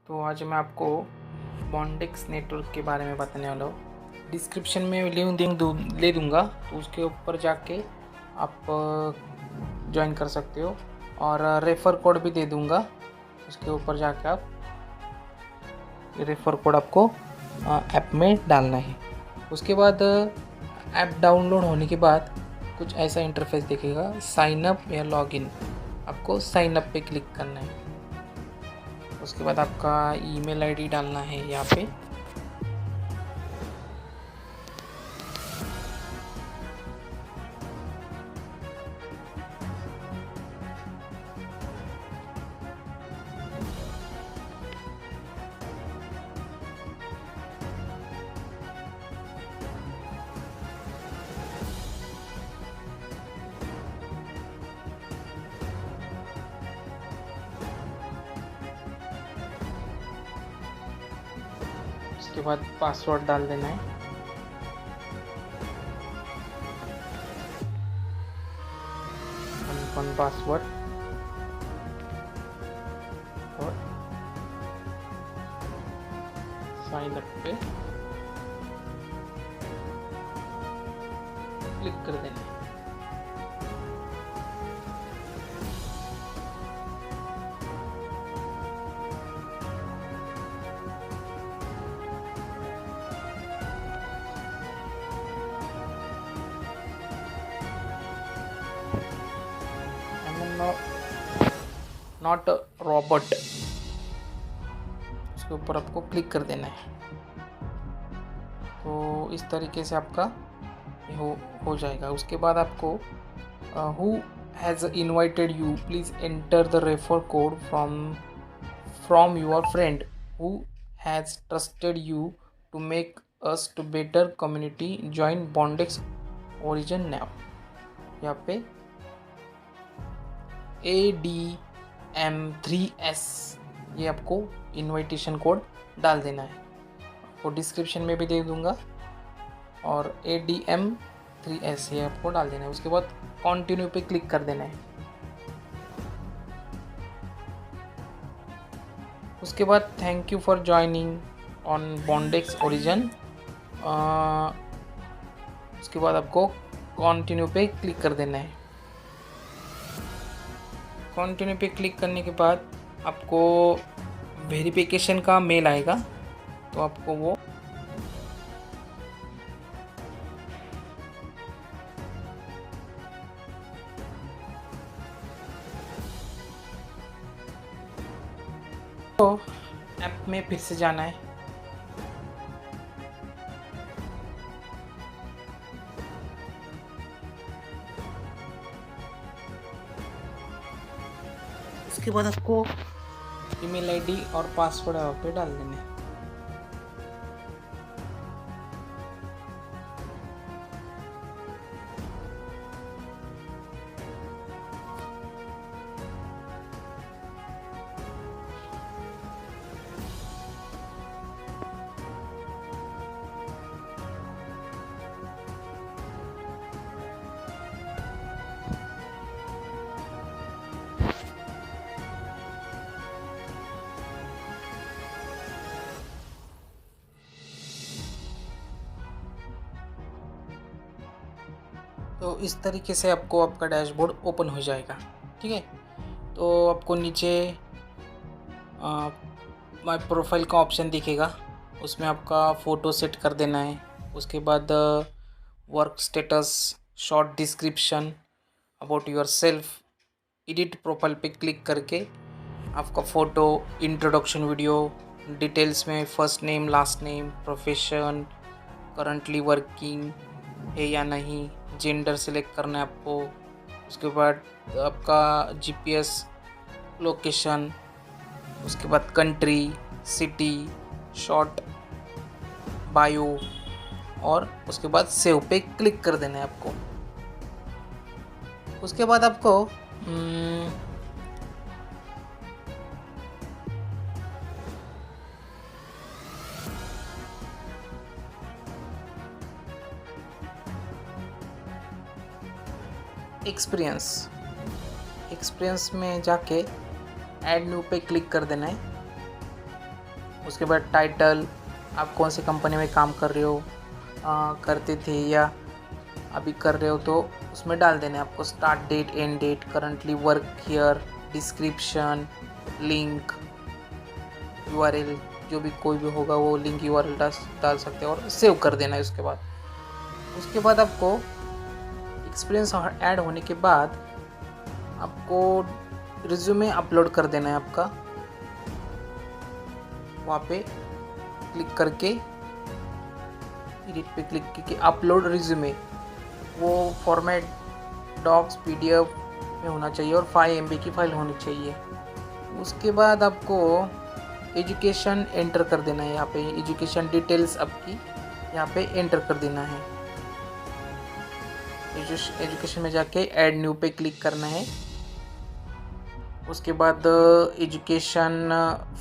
तो आज मैं आपको बॉन्डेक्स नेटवर्क के बारे में बताने वाला हूँ। डिस्क्रिप्शन में लिंक ले दूँगा, तो उसके ऊपर जाके आप ज्वाइन कर सकते हो और रेफ़र कोड भी दे दूँगा। उसके ऊपर जाके आप रेफ़र कोड आपको ऐप में डालना है। उसके बाद ऐप डाउनलोड होने के बाद कुछ ऐसा इंटरफेस दिखेगा, साइन अप या लॉगिन। आपको साइन अप पे क्लिक करना है। उसके बाद आपका ईमेल आईडी डालना है यहाँ पे। उसके बाद पासवर्ड डाल देना है। वन पासवर्ड और साइन अप पे क्लिक कर देना है। नॉट रॉबोट, उसके ऊपर आपको क्लिक कर देना है। तो इस तरीके से आपका हो जाएगा। उसके बाद आपको who has invited you, please enter the refer code from your friend who has trusted you to make us to better community, join Bondex Origin now. यहाँ पे ADM3S ये आपको इनविटेशन कोड डाल देना है। वो डिस्क्रिप्शन में भी दे दूंगा। और ADM3S ये आपको डाल देना है। उसके बाद कंटिन्यू पे क्लिक कर देना है। उसके बाद thank you for joining on Bondex origin. उसके बाद आपको कंटिन्यू पे क्लिक कर देना है। कंटिन्यू पे क्लिक करने के बाद आपको वेरिफिकेशन का मेल आएगा, तो आपको वो तो ऐप में फिर से जाना है। उसके बाद आपको ईमेल आईडी और पासवर्ड यहाँ पे डाल देने हैं। तो इस तरीके से आपको आपका डैशबोर्ड ओपन हो जाएगा। ठीक है, तो आपको नीचे माय प्रोफाइल का ऑप्शन दिखेगा, उसमें आपका फ़ोटो सेट कर देना है। उसके बाद work status, short description about your self, edit profile पे क्लिक करके आपका फ़ोटो, इंट्रोडक्शन वीडियो, डिटेल्स में first name, last name, profession, currently working है या नहीं, जेंडर सेलेक्ट करना है आपको। उसके बाद आपका GPS लोकेशन, उसके बाद कंट्री, सिटी, शॉर्ट बायो, और उसके बाद सेव पे क्लिक कर देना है आपको। उसके बाद आपको एक्सपीरियंस में जाके ऐड न्यू पे क्लिक कर देना है। उसके बाद टाइटल, आप कौन सी कंपनी में काम कर रहे हो, करते थे या अभी कर रहे हो, तो उसमें डाल देना है आपको। Start date, end date, currently work here, description, link, URL, जो भी कोई भी होगा वो लिंक यूआरएल डाल सकते हैं और सेव कर देना है। उसके बाद आपको एक्सपीरियंस ऐड होने के बाद आपको रिज्यूमे अपलोड कर देना है आपका। वहाँ पे क्लिक करके, एडिट पे क्लिक करके अपलोड रिज्यूमे, वो फॉर्मेट डॉक्स पीडीएफ में होना चाहिए और 5 MB की फाइल होनी चाहिए। उसके बाद आपको एजुकेशन एंटर कर देना है। यहाँ पे एजुकेशन डिटेल्स आपकी यहाँ पे एंटर कर देना है। एजुकेशन में जाके ऐड न्यू पे क्लिक करना है। उसके बाद education,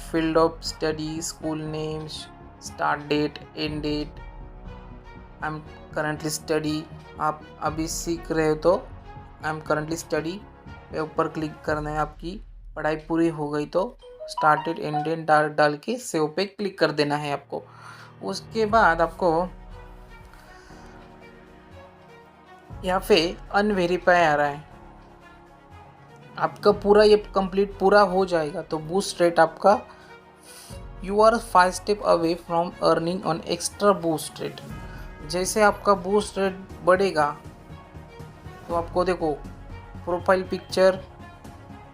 field of study, school name, start date, end date, I am currently study, आप अभी सीख रहे हो तो आई एम करंटली स्टडी पे ऊपर क्लिक करना है। आपकी पढ़ाई पूरी हो गई तो स्टार्टेड एंड डेट डाल के सेव पे क्लिक कर देना है आपको। उसके बाद आपको यहाँ पे अनवेरीफाई आ रहा है, आपका पूरा ये कंप्लीट पूरा हो जाएगा तो बूस्ट रेट आपका, you are 5 step away from earning on extra boost rate. जैसे आपका बूस्ट रेट बढ़ेगा तो आपको देखो profile picture,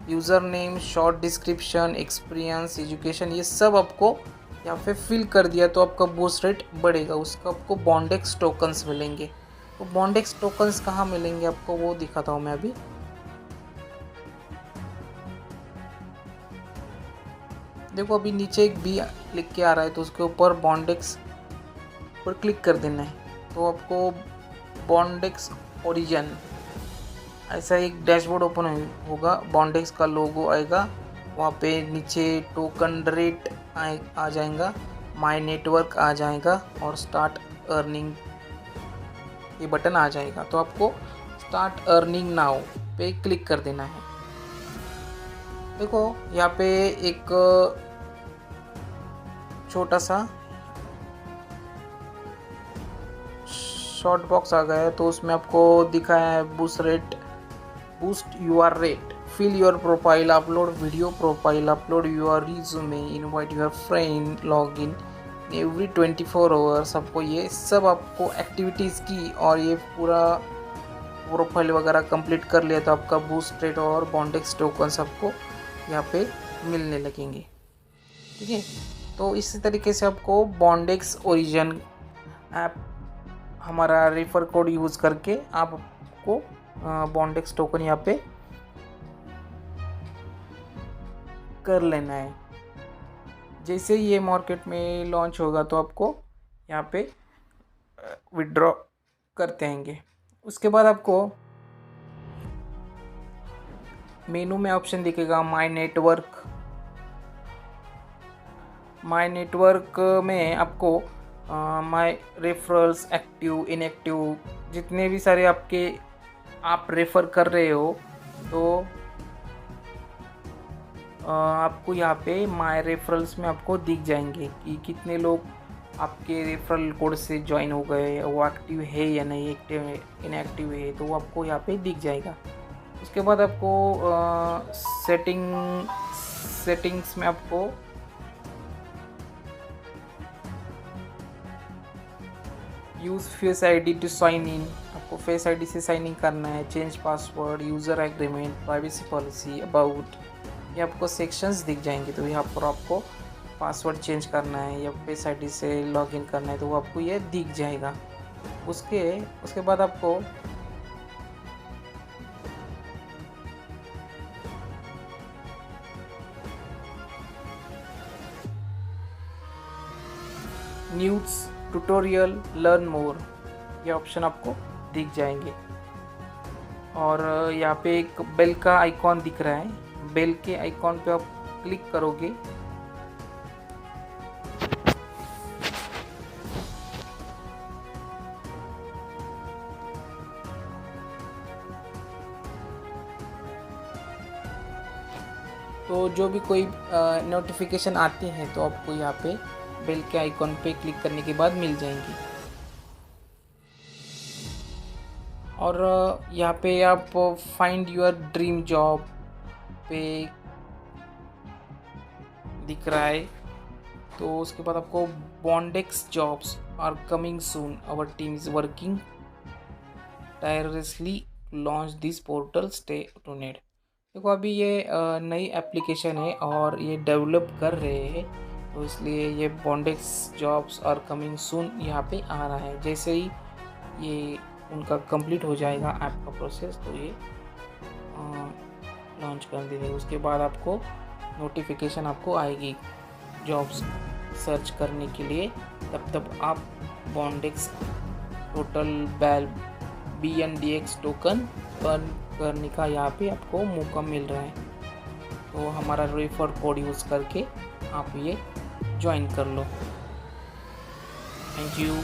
user name, short description, experience, education, ये सब आपको यहाँ पे फिल कर दिया तो आपका बूस्ट रेट बढ़ेगा। उसका आपको बॉन्डेक्स टोकन्स मिलेंगे। तो बॉन्डेक्स टोकन्स कहाँ मिलेंगे आपको वो दिखाता हूँ मैं अभी। देखो अभी नीचे एक बी लिख के आ रहा है तो उसके ऊपर बॉन्डेक्स पर क्लिक कर देना है तो आपको बॉन्डेक्स ओरिजिन ऐसा एक डैशबोर्ड ओपन होगा, बॉन्डेक्स का लोगो आएगा, वहाँ पे नीचे टोकन रेट आ जाएगा, माय नेटवर्क आ जाएगा और स्टार्ट अर्निंग ये बटन आ जाएगा। तो आपको स्टार्ट अर्निंग नाउ पे क्लिक कर देना है। देखो यहाँ पे एक छोटा सा शॉर्ट बॉक्स आ गया है तो उसमें आपको दिखाया है boost your rate, fill your profile, upload video profile, upload your resume, invite your friend, log in every 24 hours. आपको ये सब आपको एक्टिविटीज़ की और ये पूरा प्रोफाइल वगैरह कंप्लीट कर लिया तो आपका बूस्ट रेट और बॉन्डेक्स टोकन्स आपको यहाँ पे मिलने लगेंगे। ठीक है, तो इसी तरीके से आपको बॉन्डेक्स ओरिजिन ऐप हमारा रेफर कोड यूज़ करके आपको बॉन्डेक्स टोकन यहाँ पे कर लेना है। जैसे ये मार्केट में लॉन्च होगा तो आपको यहाँ पे विड्रॉ करते आएंगे। उसके बाद आपको मेनू में ऑप्शन दिखेगा माय नेटवर्क। माय नेटवर्क में आपको माय रेफरल्स, एक्टिव, इनएक्टिव, जितने भी सारे आपके आप रेफ़र कर रहे हो तो आपको यहाँ पे माय रेफरल्स में आपको दिख जाएंगे कि कितने लोग आपके रेफरल कोड से ज्वाइन हो गए, वो एक्टिव है या नहीं, एक्टिव है इनएक्टिव है, तो वो आपको यहाँ पे दिख जाएगा। उसके बाद आपको सेटिंग्स में आपको use face ID to sign in, आपको फेस आईडी से साइन इन करना है। Change password, user agreement, privacy policy, about, ये आपको सेक्शंस दिख जाएंगे। तो यहाँ पर आपको पासवर्ड चेंज करना है या फेस आईडी से लॉगिन करना है तो वो आपको ये दिख जाएगा। उसके बाद आपको न्यूज़, ट्यूटोरियल, लर्न मोर, ये ऑप्शन आपको दिख जाएंगे। और यहाँ पे एक बेल का आइकॉन दिख रहा है, बेल के आइकॉन पे आप क्लिक करोगे तो तो जो भी कोई नोटिफिकेशन आती हैं तो आपको यहाँ पे बेल के आइकॉन पे क्लिक करने के बाद मिल जाएंगी। और यहाँ पे आप फाइंड योर ड्रीम जॉब पे दिख रहा है। तो उसके बाद आपको Bondex jobs are coming soon, our team is working tirelessly launch this portal, stay tuned. देखो अभी ये नई एप्लीकेशन है और ये डेवलप कर रहे हैं, तो इसलिए ये Bondex jobs are coming soon यहाँ पे आ रहा है। जैसे ही ये उनका कंप्लीट हो जाएगा ऐप का प्रोसेस तो ये लॉन्च कर देंगे। उसके बाद आपको नोटिफिकेशन आपको आएगी जॉब्स सर्च करने के लिए। तब आप Bondex total BNDX token earn करने का यहाँ पे आपको मौका मिल रहा है। तो हमारा रेफर कोड यूज़ करके आप ये ज्वाइन कर लो। Thank you.